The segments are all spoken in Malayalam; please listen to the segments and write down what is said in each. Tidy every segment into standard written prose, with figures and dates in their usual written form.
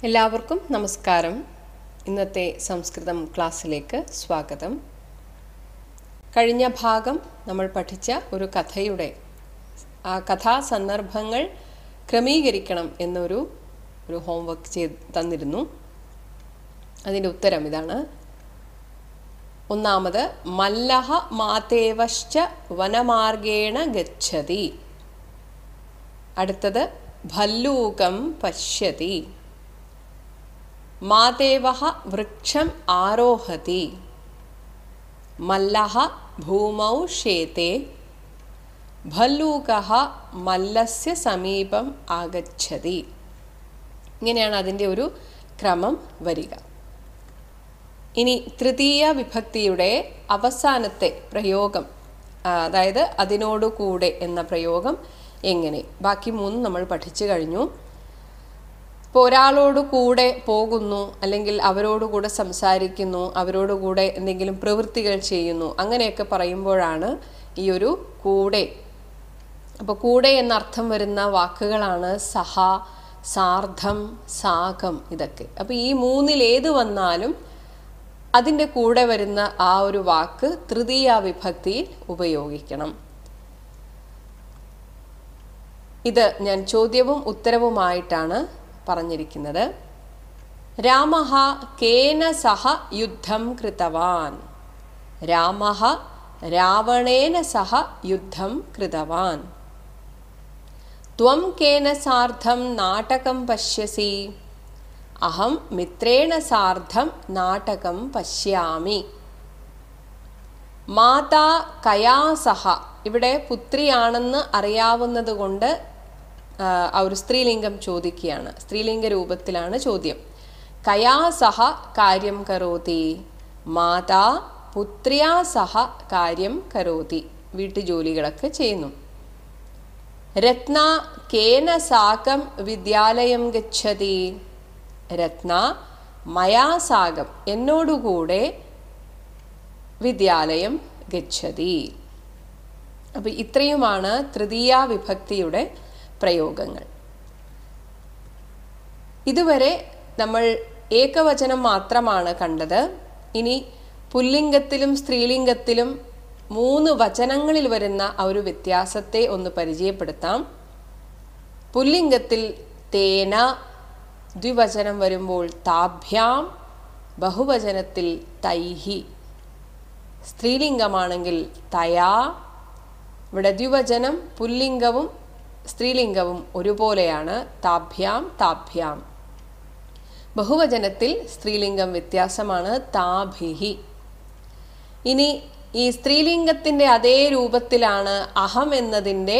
എല്ലാവർക്കും നമസ്കാരം. ഇന്നത്തെ സംസ്കൃതം ക്ലാസ്സിലേക്ക് സ്വാഗതം. കഴിഞ്ഞ ഭാഗം നമ്മൾ പഠിച്ച ഒരു കഥയുടെ കഥാസന്ദർഭങ്ങൾ ക്രമീകരിക്കണം എന്നൊരു ഹോംവർക്ക് തന്നിരുന്നു. അതിൻ്റെ ഉത്തരം ഇതാണ്. ഒന്നാമത്, മല്ലഹ മാതേവശ്ച വനമാർഗേണ ഗച്ഛതി. അടുത്തത്, ഭല്ലൂകം പശ്യതി. മാതേവഃ വൃക്ഷം ആരോഹതി. മല്ലഃ ഭൂമൗ ശേതേ. ഭല്ലൂകഃ മല്ലസ്യ സമീപം ആഗച്ഛതി. ഇങ്ങനെയാണ് അതിൻ്റെ ഒരു ക്രമം വരിക. ഇനി തൃതീയ വിഭക്തിയുടെ അവസാനത്തെ പ്രയോഗം, അതായത് അതിനോടുകൂടെ എന്ന പ്രയോഗം എങ്ങനെ? ബാക്കി മൂന്നും നമ്മൾ പഠിച്ചു കഴിഞ്ഞു. ഇപ്പോൾ ഒരാളോട് കൂടെ പോകുന്നു, അല്ലെങ്കിൽ അവരോടുകൂടെ സംസാരിക്കുന്നു, അവരോടുകൂടെ എന്തെങ്കിലും പ്രവൃത്തികൾ ചെയ്യുന്നു, അങ്ങനെയൊക്കെ പറയുമ്പോഴാണ് ഈ ഒരു കൂടെ. അപ്പോൾ കൂടെ എന്നർത്ഥം വരുന്ന വാക്കുകളാണ് സഹ, സാർദ്ധം, സാകം, ഇതൊക്കെ. അപ്പോൾ ഈ മൂന്നിലേത് വന്നാലും അതിൻ്റെ കൂടെ വരുന്ന ആ ഒരു വാക്ക് തൃതീയ വിഭക്തിയിൽ ഉപയോഗിക്കണം. ഇത് ഞാൻ ചോദ്യവും ഉത്തരവുമായിട്ടാണ് പറഞ്ഞിരിക്കുന്നത്. രാമഃ കേന സഹ യുദ്ധം കൃതവാൻ. രാമഃ രാവണേന സഹ യുദ്ധം കൃതവാൻ. ത്വം കേന സാർദ്ധം നാടകം പശ്യസി. അഹം മിത്രേണ സാർദ്ധം നാടകം പശ്യാമി. മാതാ കയാ സഹ. ഇവിടെ പുത്രിയാണെന്ന് അറിയാവുന്നത് കൊണ്ട് ഒരു സ്ത്രീലിംഗം ചോദിക്കുകയാണ്. സ്ത്രീലിംഗ രൂപത്തിലാണ് ചോദ്യം. കയാ സഹ കാര്യം കരോതി. മാതാ പുത്രിയാ സഹ കാര്യം കരോതി. വീട്ടുജോലികളൊക്കെ ചെയ്യുന്നു. രത്ന കേന സാകം വിദ്യാലയം ഗച്ഛതി. രത്ന മയാ സാകം, എന്നോടുകൂടെ വിദ്യാലയം ഗച്ഛതി. അപ്പോൾ ഇത്രയുമാണ് തൃതീയ വിഭക്തിയുടെ പ്രയോഗങ്ങൾ. ഇതുവരെ നമ്മൾ ഏകവചനം മാത്രമാണ് കണ്ടത്. ഇനി പുല്ലിംഗത്തിലും സ്ത്രീലിംഗത്തിലും 3 വചനങ്ങളിൽ വരുന്ന ആ ഒരു വ്യത്യാസത്തെ ഒന്ന് പരിചയപ്പെടുത്താം. പുല്ലിംഗത്തിൽ തേന, ദ്വിവചനം വരുമ്പോൾ താഭ്യാം, ബഹുവചനത്തിൽ തൈഹി. സ്ത്രീലിംഗമാണെങ്കിൽ തയാ. ഇവിടെ ദ്വിവചനം പുല്ലിംഗവും സ്ത്രീലിംഗവും ഒരുപോലെയാണ്, താഭ്യാം താഭ്യാം. ബഹുവചനത്തിൽ സ്ത്രീലിംഗം വ്യത്യാസമാണ്, താഭിഹി. ഇനി ഈ സ്ത്രീലിംഗത്തിൻ്റെ അതേ രൂപത്തിലാണ് അഹം എന്നതിൻ്റെ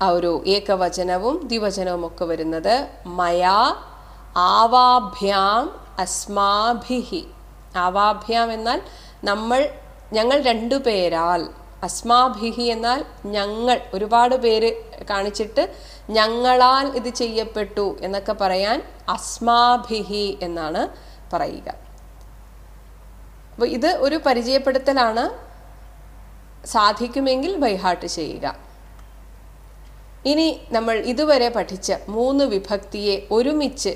ആ ഒരു ഏകവചനവും ദ്വിവചനവും ഒക്കെ വരുന്നത്. മയാ ആവാഭ്യാം അസ്മാഭിഹി. ആവാഭ്യാം എന്നാൽ ഞങ്ങൾ 2 പേരാൽ. അസ്മാഭിഹി എന്നാൽ ഞങ്ങൾ, ഒരുപാട് പേര് കാണിച്ചിട്ട് ഞങ്ങളാൽ ഇത് ചെയ്യപ്പെട്ടു എന്നൊക്കെ പറയാൻ അസ്മാഭിഹി എന്നാണ് പറയുക. അപ്പോൾ ഇത് ഒരു പരിചയപ്പെടുത്തലാണ്. സാധിക്കുമെങ്കിൽ ബൈഹാർട്ട് ചെയ്യുക. ഇനി നമ്മൾ ഇതുവരെ പഠിച്ച 3 വിഭക്തിയെ ഒരുമിച്ച്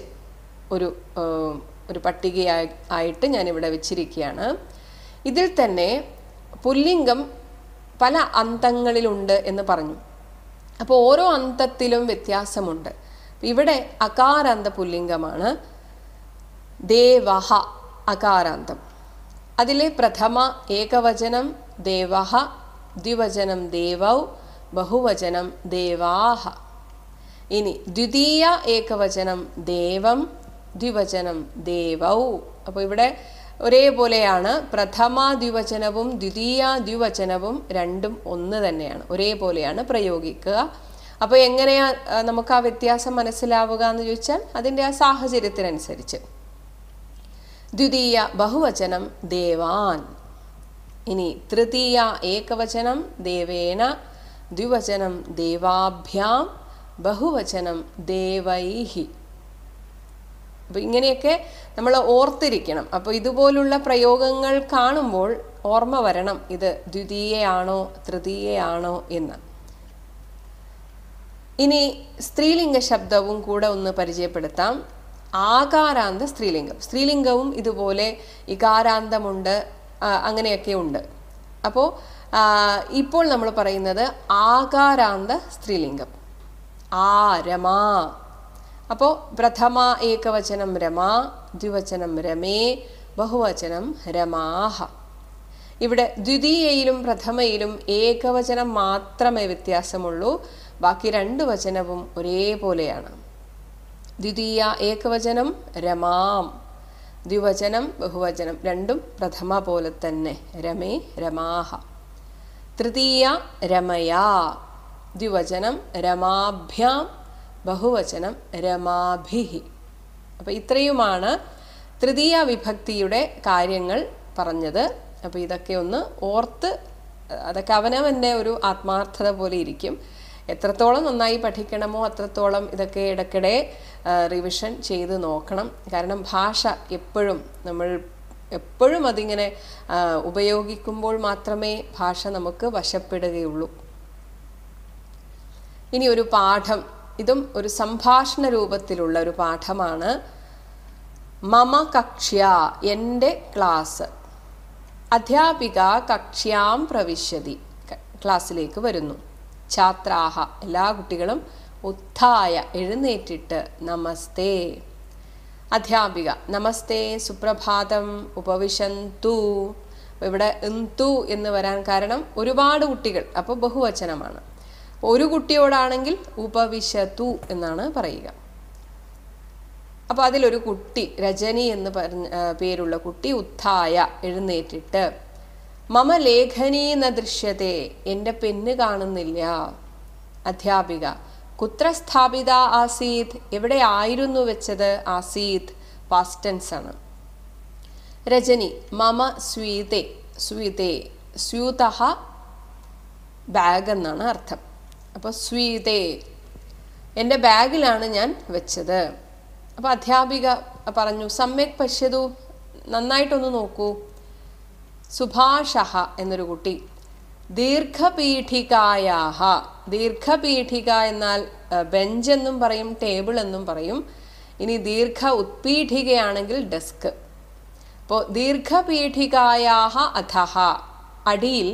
ഒരു പട്ടികയായിട്ട് ഞാനിവിടെ വെച്ചിരിക്കുകയാണ്. ഇതിൽ തന്നെ പുല്ലിംഗം പല അന്തങ്ങളിലുണ്ട് എന്ന് പറഞ്ഞു. അപ്പോൾ ഓരോ അന്തത്തിലും വ്യത്യാസമുണ്ട്. ഇവിടെ അകാരാന്ത പുല്ലിംഗമാണ്. ദേവഹ അകാരാന്തം. അതിലെ പ്രഥമ ഏകവചനം ദേവഹ, ദ്വിവചനം ദേവൗ, ബഹുവചനം ദേവാഹ. ഇനി ദ്വിതീയ ഏകവചനം ദേവം, ദ്വിവചനം ദേവൗ. അപ്പോൾ ഇവിടെ ഒരേപോലെയാണ്. പ്രഥമ ദ്വിവചനവും ദ്വിതീയ ദ്വിവചനവും രണ്ടും ഒന്ന് തന്നെയാണ്, ഒരേപോലെയാണ് പ്രയോഗിക്കുക. അപ്പോൾ എങ്ങനെയാ നമുക്ക് ആ വ്യത്യാസം മനസ്സിലാവുക എന്ന് ചോദിച്ചാൽ അതിൻ്റെ ആ സാഹചര്യത്തിനനുസരിച്ച്. ദ്വിതീയ ബഹുവചനം ദേവാൻ. ഇനി തൃതീയ ഏകവചനം ദേവേന, ദ്വിവചനം ദേവാഭ്യാം, ബഹുവചനം ദേവൈഹി. അപ്പോൾ ഇങ്ങനെയൊക്കെ നമ്മൾ ഓർത്തിരിക്കണം. അപ്പോൾ ഇതുപോലുള്ള പ്രയോഗങ്ങൾ കാണുമ്പോൾ ഓർമ്മ വരണം, ഇത് ദ്വിതീയയാണോ തൃതീയയാണോ എന്ന്. ഇനി സ്ത്രീലിംഗ ശബ്ദവും കൂടെ ഒന്ന് പരിചയപ്പെടുത്താം. ആകാരാന്ത സ്ത്രീലിംഗം. സ്ത്രീലിംഗവും ഇതുപോലെ ഇകാരാന്തമുണ്ട്, അങ്ങനെയൊക്കെ ഉണ്ട്. അപ്പോൾ ഇപ്പോൾ നമ്മൾ പറയുന്നത് ആകാരാന്ത സ്ത്രീലിംഗം. ആ രമാ. അപ്പോൾ പ്രഥമ ഏകവചനം രമാ, ദ്വിവചനം രമേ, ബഹുവചനം രമാഹ. ഇവിടെ ദ്വിതീയയിലും പ്രഥമയിലും ഏകവചനം മാത്രമേ വ്യത്യാസമുള്ളൂ. ബാക്കി രണ്ട് വചനവും ഒരേപോലെയാണ്. ദ്വിതീയ ഏകവചനം രമാം, ദ്വിവചനം ബഹുവചനം രണ്ടും പ്രഥമ പോലെ തന്നെ, രമേ രമാഹ. തൃതീയ രമയാ, ദ്വിവചനം രമാഭ്യാം, ബഹുവചനം രമാഭിഹി. അപ്പോൾ ഇത്രയുമാണ് തൃതീയ വിഭക്തിയുടെ കാര്യങ്ങൾ പറഞ്ഞത്. അപ്പോൾ ഇതൊക്കെ ഒന്ന് ഓർത്ത്, അതൊക്കെ അവനവൻ്റെ ഒരു ആത്മാർത്ഥത പോലെ ഇരിക്കും. എത്രത്തോളം നന്നായി പഠിക്കണമോ അത്രത്തോളം ഇതൊക്കെ ഇടയ്ക്കിടെ റിവിഷൻ ചെയ്ത് നോക്കണം. കാരണം ഭാഷ എപ്പോഴും അതിങ്ങനെ ഉപയോഗിക്കുമ്പോൾ മാത്രമേ ഭാഷ നമുക്ക് വശപ്പെടുകയുള്ളൂ. ഇനി ഒരു പാഠം, ഇതും ഒരു സംഭാഷണ രൂപത്തിലുള്ള ഒരു പാഠമാണ്. മമ കക്ഷ്യ, എൻ്റെ ക്ലാസ്. അധ്യാപിക കക്ഷ്യാം പ്രവിശതി, ക്ലാസ്സിലേക്ക് വരുന്നു. ഛാത്രാഹ, എല്ലാ കുട്ടികളും ഉത്ഥായ, എഴുന്നേറ്റിട്ട് നമസ്തേ. അധ്യാപിക നമസ്തേ സുപ്രഭാതം ഉപവിശന്തു. ഇവിടെ എന്തു എന്ന് വരാൻ കാരണം ഒരുപാട് കുട്ടികൾ, അപ്പോൾ ബഹുവചനമാണ്. ഒരു കുട്ടിയോടാണെങ്കിൽ ഉപവിശതു എന്നാണ് പറയുക. അപ്പോൾ അതിലൊരു കുട്ടി, രജനി എന്ന് പേരുള്ള കുട്ടി ഉത്ഥായ, എഴുന്നേറ്റിട്ട്. മമ ലേഖനീ ന ദൃശ്യത്തെ, എൻ്റെ പെന്ന് കാണുന്നില്ല. അധ്യാപിക കുത്ര സ്ഥാപിത ആസീത്, എവിടെ ആയിരുന്നു വെച്ചത്? ആസീത് പാസ്റ്റ് ടെൻസ് ആണ്. രജനി മമ സ്വീതേ, സ്വീതേ സ്യൂതഹ ബാഗ് എന്നാണ് അർത്ഥം. അപ്പോൾ സ്വീതേ, എൻ്റെ ബാഗിലാണ് ഞാൻ വെച്ചത്. അപ്പോൾ അധ്യാപിക പറഞ്ഞു സമ്യക് പശ്യതു, നന്നായിട്ടൊന്ന് നോക്കൂ. സുഭാഷഹ എന്നൊരു കുട്ടി ദീർഘപീഠികായാഹ, ദീർഘപീഠിക എന്നാൽ ബെഞ്ച് എന്നും പറയും, ടേബിൾ എന്നും പറയും. ഇനി ദീർഘ ഉത്പീഠികയാണെങ്കിൽ ഡെസ്ക്. അപ്പോൾ ദീർഘപീഠികായാഹ അധഹ, അടിയിൽ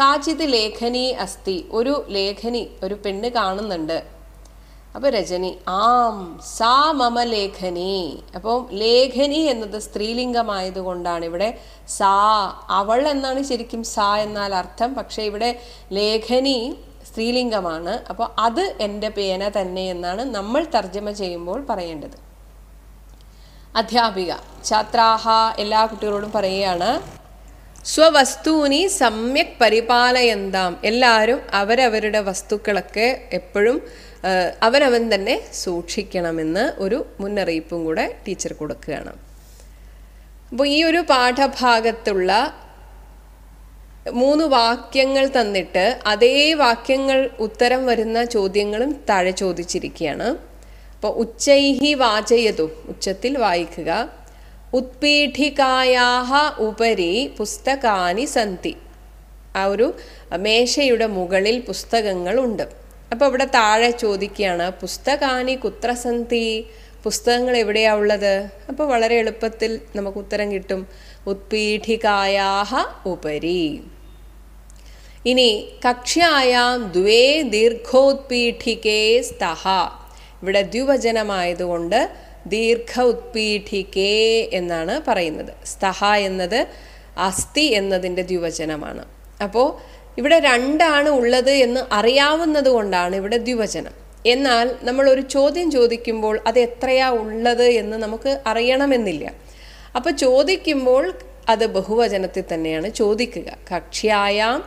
കാചിത് ലേഖനി അസ്തി, ഒരു ലേഖനി, ഒരു പെണ്ണ് കാണുന്നുണ്ട്. അപ്പോൾ രജനി ആം സാ മമ ലേഖനി. അപ്പോൾ ലേഖനി എന്നത് സ്ത്രീലിംഗമായതുകൊണ്ടാണ് ഇവിടെ സാ, അവൾ എന്നാണ് ശരിക്കും സാ എന്നാൽ അർത്ഥം. പക്ഷേ ഇവിടെ ലേഖനി സ്ത്രീലിംഗമാണ്. അപ്പോൾ അത് എൻ്റെ പേന തന്നെ എന്നാണ് നമ്മൾ തർജ്ജമ ചെയ്യുമ്പോൾ പറയേണ്ടത്. അധ്യാപിക ഛാത്രാഹ, എല്ലാ കുട്ടികളോടും പറയുകയാണ് സ്വവസ്തൂനി സമ്യക് പരിപാലയന്താം, എല്ലാവരും അവരവരുടെ വസ്തുക്കളൊക്കെ എപ്പോഴും അവനവൻ തന്നെ സൂക്ഷിക്കണമെന്ന് ഒരു മുന്നറിയിപ്പും കൂടെ ടീച്ചർ കൊടുക്കുകയാണ്. അപ്പോൾ ഈ ഒരു പാഠഭാഗത്തുള്ള 3 വാക്യങ്ങൾ തന്നിട്ട് അതേ വാക്യങ്ങൾ ഉത്തരം വരുന്ന ചോദ്യങ്ങളും താഴെ ചോദിച്ചിരിക്കുകയാണ്. അപ്പോൾ ഉച്ചൈഹി വാചയതു, ഉച്ചത്തിൽ വായിക്കുക. ഉത്പീഠികായാഹ ഉപരി പുസ്തകാനി സന്തി, ആ ഒരു മേശയുടെ മുകളിൽ പുസ്തകങ്ങളുണ്ട്. അപ്പോൾ ഇവിടെ താഴെ ചോദിക്കുകയാണ് പുസ്തകാനി കുത്ര സന്തി, പുസ്തകങ്ങൾ എവിടെയാണ് ഉള്ളത്? അപ്പോൾ വളരെ എളുപ്പത്തിൽ നമുക്ക് ഉത്തരം കിട്ടും, ഉത്പീഠികായാഹ ഉപരി. ഇനി കക്ഷ്യായാം ദ്വേ ദീർഘോത്പീഠികേ സ്തഹ, ഇവിടെ ദ്വിവചനമായതുകൊണ്ട് ദീർഘ ഉത്പീഠികേ എന്നാണ് പറയുന്നത്. സ്തഹ എന്നത് അസ്ഥി എന്നതിൻ്റെ ദ്വിവചനമാണ്. അപ്പോൾ ഇവിടെ 2 ഉള്ളത് എന്ന് അറിയാവുന്നത് കൊണ്ടാണ് ഇവിടെ ദ്വിവചനം. എന്നാൽ നമ്മൾ ഒരു ചോദ്യം ചോദിക്കുമ്പോൾ അത് എത്രയാ ഉള്ളത് എന്ന് നമുക്ക് അറിയണമെന്നില്ല. അപ്പോൾ ചോദിക്കുമ്പോൾ അത് ബഹുവചനത്തിൽ തന്നെയാണ് ചോദിക്കുക. കക്ഷ്യായാം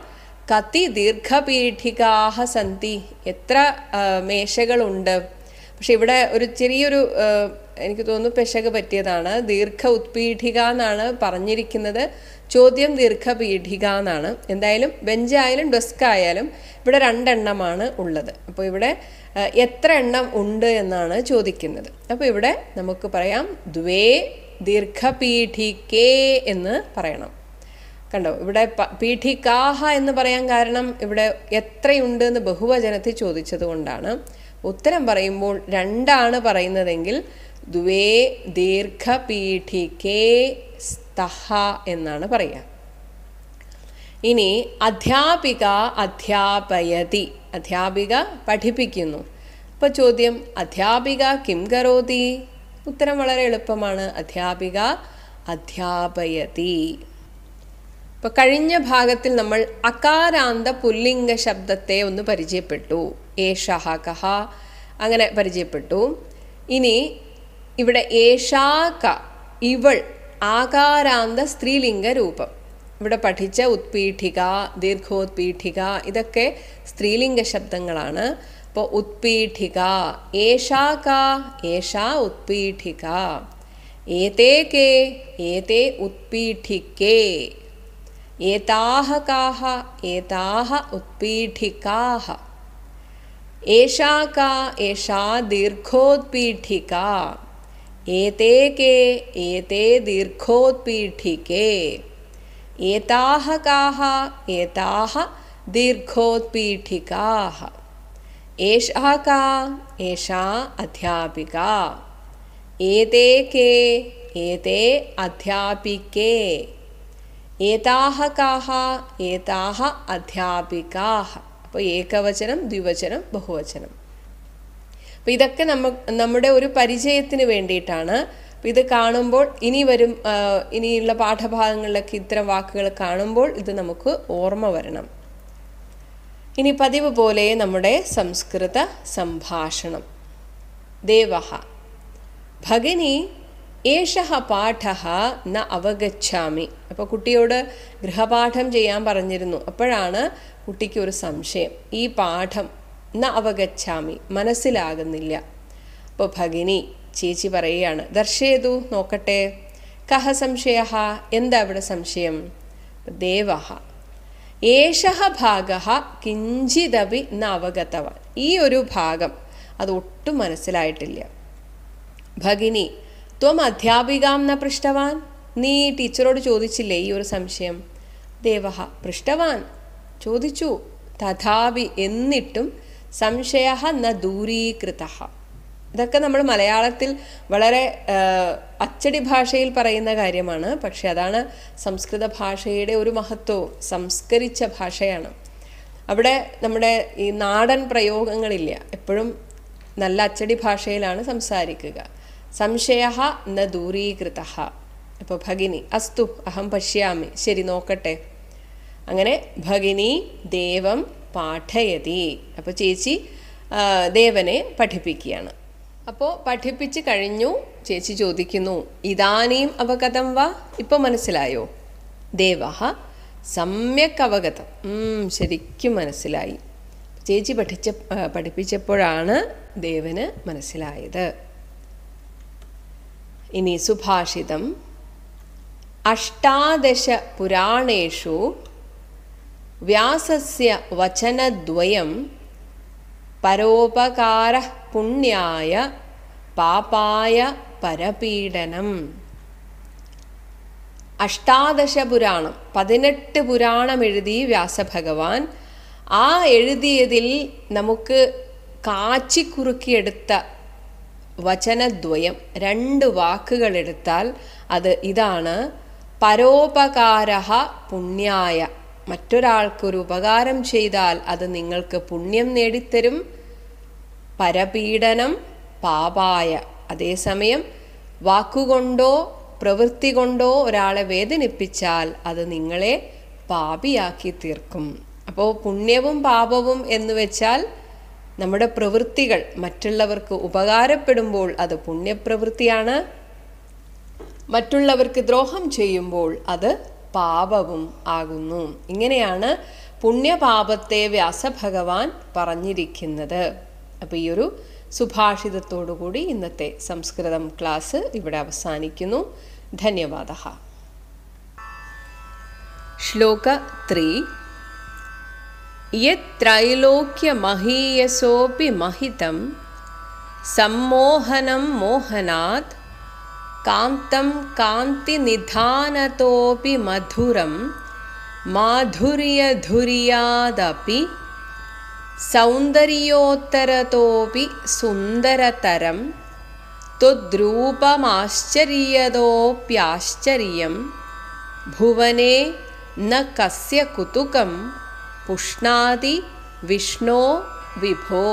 കതി ദീർഘപീഠികാഹ സന്തി, എത്ര മേശകളുണ്ട്. പക്ഷെ ഇവിടെ ഒരു ചെറിയൊരു എനിക്ക് തോന്നുന്നു പെശക് പറ്റിയതാണ്. ദീർഘ ഉത്പീഠിക എന്നാണ് പറഞ്ഞിരിക്കുന്നത്, ചോദ്യം ദീർഘപീഠിക എന്നാണ്. എന്തായാലും ബെഞ്ചായാലും ഡെസ്ക് ആയാലും ഇവിടെ 2 എണ്ണമാണ് ഉള്ളത്. അപ്പോൾ ഇവിടെ എത്ര എണ്ണം ഉണ്ട് എന്നാണ് ചോദിക്കുന്നത്. അപ്പോൾ ഇവിടെ നമുക്ക് പറയാം ദ്വേ ദീർഘപീഠികേ എന്ന് പറയണം. കണ്ടോ, ഇവിടെ പീഠികാഹ എന്ന് പറയാൻ കാരണം ഇവിടെ എത്രയുണ്ട് എന്ന് ബഹുവചനത്തിൽ ചോദിച്ചത് കൊണ്ടാണ്. ഉത്തരം പറയുമ്പോൾ 2 പറയുന്നതെങ്കിൽ ദ്വേ ദീർഘപീഠികേ സ്തഃ എന്നാണ് പറയുക. ഇനി അധ്യാപിക അധ്യാപയതി, അധ്യാപിക പഠിപ്പിക്കുന്നു. അപ്പോൾ ചോദ്യം, അധ്യാപിക കിം കരോതി? ഉത്തരം വളരെ എളുപ്പമാണ്, അധ്യാപിക അധ്യാപയതി. ഇപ്പോൾ കഴിഞ്ഞ ഭാഗത്തിൽ നമ്മൾ അകാരാന്ത പുല്ലിംഗ ശബ്ദത്തെ ഒന്ന് പരിചയപ്പെട്ടു. ഏഷഃ കഹ അങ്ങനെ പരിചയപ്പെട്ടു. ഇനി ഇവിടെ ഏഷാ ക, ഇവൾ, ആകാരാന്ത സ്ത്രീലിംഗ രൂപം. ഇവിടെ പഠിച്ച ഉത്പീഠിക, ദീർഘോത്പീഠിക ഇതൊക്കെ സ്ത്രീലിംഗ ശബ്ദങ്ങളാണ്. അപ്പോൾ ഉത്പീഠിക, ഏഷാ ക, ഏഷാ ഉത്പീഠിക. ഏതേ കേ, ഏതേ ഉത്പീഠികേ. ഏതാഹ കാഹ, ഏതാഹ ഉത്പീഠികാഹ. ഏഷാ കാ, ഏഷാ ദീർഘോത്പീഠിക. ഏതേ കേ, ഏതേ ദീർഘോത്പീഠികേ. ഏതാഹ കാഹ, ഏതാഹ ദീർഘോത്പീഠികാഹ. ഏഷാ കാ, ഏഷാ അധ്യാപിക. ഏതേ കേ, ഏതേ അധ്യാപികേ. ഏതാഹ കാഹ, ഏതാഹ അധ്യാപികാഹ. അപ്പോൾ ഏകവചനം, ദ്വിവചനം, ബഹുവചനം. അപ്പോൾ ഇതൊക്കെ നമ്മുടെ ഒരു പരിചയത്തിന് വേണ്ടിയിട്ടാണ്. അപ്പോൾ ഇത് കാണുമ്പോൾ ഇനിയുള്ള പാഠഭാഗങ്ങളിലൊക്കെ ഇത്തരം വാക്കുകൾ കാണുമ്പോൾ ഇത് നമുക്ക് ഓർമ്മ വരണം. ഇനി പതിവ് പോലെ നമ്മുടെ സംസ്കൃത സംഭാഷണം. ദേവഃ ഭഗിനി ഏഷഃ പാഠഃ ന അവഗച്ഛാമി. അപ്പോൾ കുട്ടിയോട് ഗൃഹപാഠം ചെയ്യാൻ പറഞ്ഞിരുന്നു. അപ്പോഴാണ് കുട്ടിക്ക് ഒരു സംശയം, ഈ പാഠം ന അവഗച്ഛാമി, മനസ്സിലാകുന്നില്ല. അപ്പോൾ ഭഗിനി, ചേച്ചി പറയുകയാണ്, ദർശയതു, നോക്കട്ടെ. കഹ സംശയഃ, എന്താ അവിടെ സംശയം? ദേവഃ ഏഷഃ ഭാഗഃ കിഞ്ചിദപി ന അവഗതവാൻ. ഈ ഒരു ഭാഗം അതൊട്ടും മനസ്സിലായിട്ടില്ല. ഭഗിനി ത്വം അധ്യാപികാം ന പൃഷ്ടവാൻ. നീ ടീച്ചറോട് ചോദിച്ചില്ലേ ഈ ഒരു സംശയം? ദേവഃ പൃഷ്ടവാൻ, ചോദിച്ചു. തഥാപി, എന്നിട്ടും സംശയഃ ന ദൂരീകൃതഃ. ഇതൊക്കെ നമ്മൾ മലയാളത്തിൽ വളരെ അച്ചടി ഭാഷയിൽ പറയുന്ന കാര്യമാണ്. പക്ഷെ അതാണ് സംസ്കൃത ഭാഷയുടെ ഒരു മഹത്വവും. സംസ്കരിച്ച ഭാഷയാണ്. അവിടെ നമ്മുടെ ഈ നാടൻ പ്രയോഗങ്ങളില്ല. എപ്പോഴും നല്ല അച്ചടി ഭാഷയിലാണ് സംസാരിക്കുക. സംശയഃ ന ദൂരീകൃതഃ. അപ്പോൾ ഭഗിനി അസ്തു അഹം പശ്യാമി, ശരി നോക്കട്ടെ. അങ്ങനെ ഭഗിനി ദേവം പാഠയതി. അപ്പോൾ ചേച്ചി ദേവനെ പഠിപ്പിക്കുകയാണ്. അപ്പോൾ പഠിപ്പിച്ച് കഴിഞ്ഞു. ചേച്ചി ചോദിക്കുന്നു, ഇതാനീം അവഗതം വാ, ഇപ്പോൾ മനസ്സിലായോ? ദേവഃ സമ്യക് അവഗതം, ശരിക്കും മനസ്സിലായി. ചേച്ചി പഠിപ്പിച്ചപ്പോഴാണ് ദേവന് മനസ്സിലായത്. ഇനി സുഭാഷിതം. അഷ്ടാദശ പുരാണേഷു വ്യാസസ്യ വചനദ്വയം പരോപകാരഃ പുണ്യായ പാപായ പരപീഡനം. അഷ്ടാദശ പുരാണം, 18 പുരാണം എഴുതി വ്യാസഭഗവാൻ. ആ എഴുതിയതിൽ നമുക്ക് കാച്ചിക്കുറുക്കിയെടുത്ത വചനദ്വയം, 2 വാക്കുകൾ എടുത്താൽ അത് ഇതാണ്. പരോപകാരഃ പുണ്യായ, മറ്റൊരാൾക്കൊരു ഉപകാരം ചെയ്താൽ അത് നിങ്ങൾക്ക് പുണ്യം നേടിത്തരും. പരപീഡനം പാപായ, അതേസമയം വാക്കുകൊണ്ടോ പ്രവൃത്തി കൊണ്ടോ ഒരാളെ വേദനിപ്പിച്ചാൽ അത് നിങ്ങളെ പാപിയാക്കി തീർക്കും. അപ്പോൾ പുണ്യവും പാപവും എന്ന് വെച്ചാൽ നമ്മുടെ പ്രവൃത്തികൾ മറ്റുള്ളവർക്ക് ഉപകാരപ്പെടുമ്പോൾ അത് പുണ്യപ്രവൃത്തിയാണ്. മറ്റുള്ളവർക്ക് ദ്രോഹം ചെയ്യുമ്പോൾ അത് പാപവും ആകുന്നു. ഇങ്ങനെയാണ് പുണ്യപാപത്തെ വ്യാസഭഗവാൻ പറഞ്ഞിരിക്കുന്നത്. അപ്പോൾ ഈ ഒരു സുഭാഷിതത്തോടുകൂടി ഇന്നത്തെ സംസ്കൃതം ക്ലാസ് ഇവിടെ അവസാനിക്കുന്നു. ധന്യവാദഃ. ശ്ലോക 3. യത്രൈലോക്യമഹീയസോപി മഹിതം സമ്മോഹനം മോഹനാത് കാന്തം കാന്തിനിധാനതോപി മധുരം മാധുര്യധുര്യാദപി സൗന്ദര്യോത്തരതോപി സുന്ദരതരം त्वद्रूपमाश्चर्यतोऽप्याश्चर्यं भुवने न कस्य कुतुकं पुष्णाति विष्णो विभो.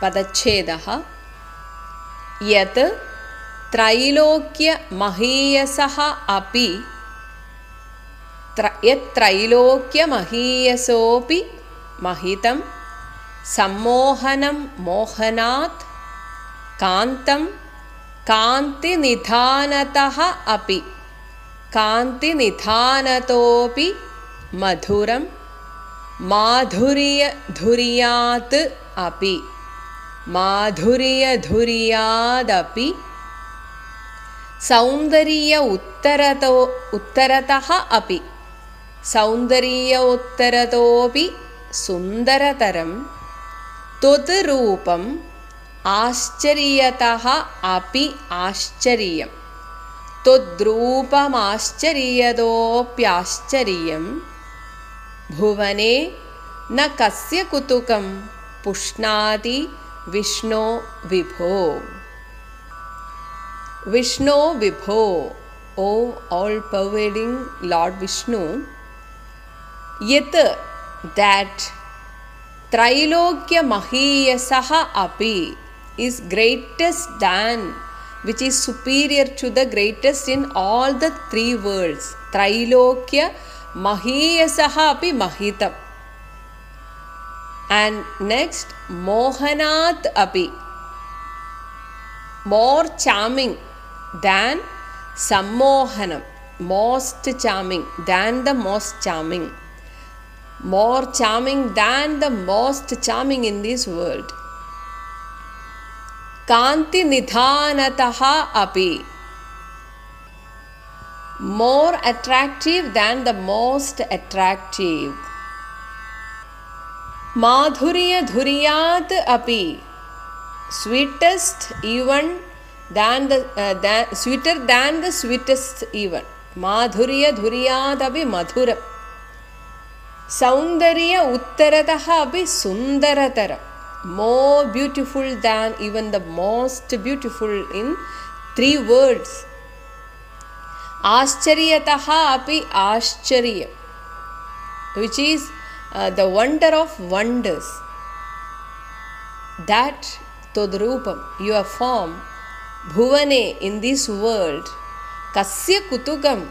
पदच्छेदः. यत् त्रैलोक्यमहीयसः अपि यत्त्रैलोक्यमहीयसोऽपि महितं सम्मोहनं मोहनात् कान्तं कान्तिनिधानतः अपि कान्तिनिधानतोऽपि मधुरं माधुर्यधुर्यात् अपि माधुर्यधुर्यादपि सौन्दर्य उत्तरतः अपि सौन्दर्य उत्तरतोऽपि सुन्दरतरं त्वद्रूपम् आश्चर्यतः अपि आश्चर्यं त्वद्रूपमाश्चर्यतोऽप्याश्चर्यं भुवने न कस्य कुतुकं पुष्णाति विष्णो विभो. Vishnu Vibho, O all-pervading Lord Vishnu, yet that Trailokya Mahiyasaha api is greatest than, which is superior to the greatest in all the three worlds. Trailokya Mahiyasaha api Mahitam. And next, Mohanat api, more charming than Sammohanam, most charming than the most charming, more charming than the most charming in this world. Kanti nidhanataha api, more attractive than the most attractive. Madhurya dhuryat api, sweetest even than the sweeter than the sweetest even. Madhurya dhuryadapi madhuram. Saundarya uttarataha api sundarataram, more beautiful than even the most beautiful in three words. Aschariyataha api ascharya, which is the wonder of wonders. That Todrupam, your form, Bhuvane, in this world, Kasya Kutugam,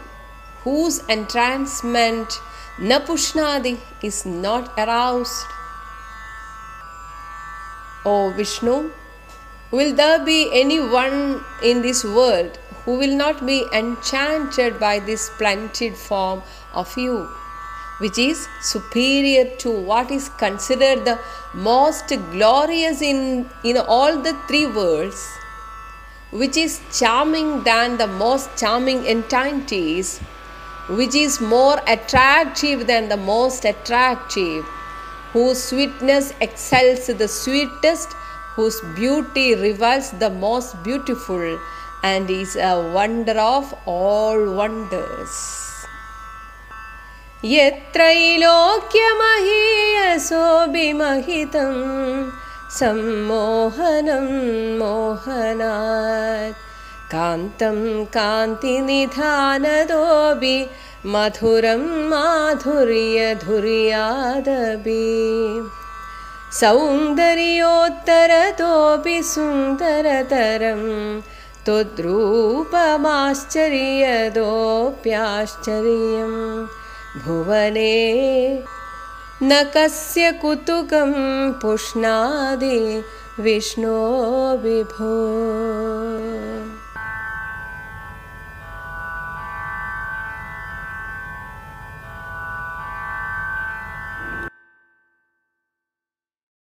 whose entrancement na pushnadi, is not aroused. O Vishnu, will there be anyone in this world who will not be enchanted by this splendid form of you, which is superior to what is considered the most glorious in all the three worlds, which is charming than the most charming entities, which is more attractive than the most attractive, whose sweetness excels the sweetest, whose beauty rivals the most beautiful, and is a wonder of all wonders. यत्रैलोक्यमहीयसोऽभिमहितं सम्मोहनं मोहनात् कान्तं कान्तिनिधानतोऽपि मधुरं माधुर्यधुर्यादपि सौन्दर्योत्तरतोऽपि सुन्दरतरं त्वद्रूपमाश्चर्यतोऽप्याश्चर्यं भुवने न कस्य कुतुकं पुष्णाति विष्णो विभो.